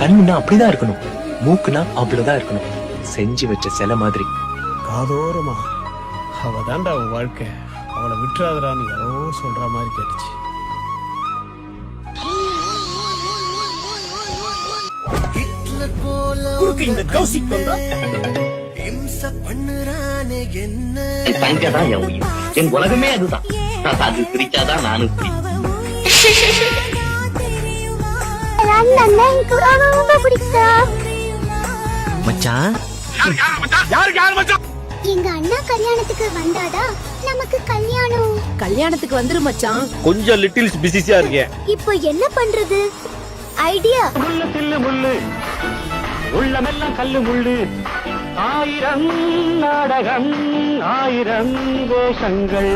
கண்ணுனா அப்படிதான் இருக்கணும், மூக்குனா அவ்வளவுதான் இருக்கணும். செஞ்சு வச்ச சிலை மாதிரி. காதோரமா அவ தாண்டா உன் வாழ்க்கை, அவளை விட்டுறாதடான்னு யாரோ சொல்ற மாதிரி கேட்டுச்சு. இந்த கௌசிக் வந்தா தங்கதான் என் உயிர், என் உலகமே அதுதான். அது சிரிச்சாதான் நானும் மச்சான். எங்க அண்ணா கல்யாணத்துக்கு வந்தாதா நமக்கு கல்யாணம். கல்யாணத்துக்கு வந்துரு மச்சான். கொஞ்சம் லிட்டில் பிஸியா இருக்கேன். இப்போ என்ன பண்றது? ஐடியா. முள்ளு முள்ளு உள்ளமெல்லாம் கல்லு முள்ளு, ஆயிரம் நாடகம் ஆயிரம் வேஷங்கள்.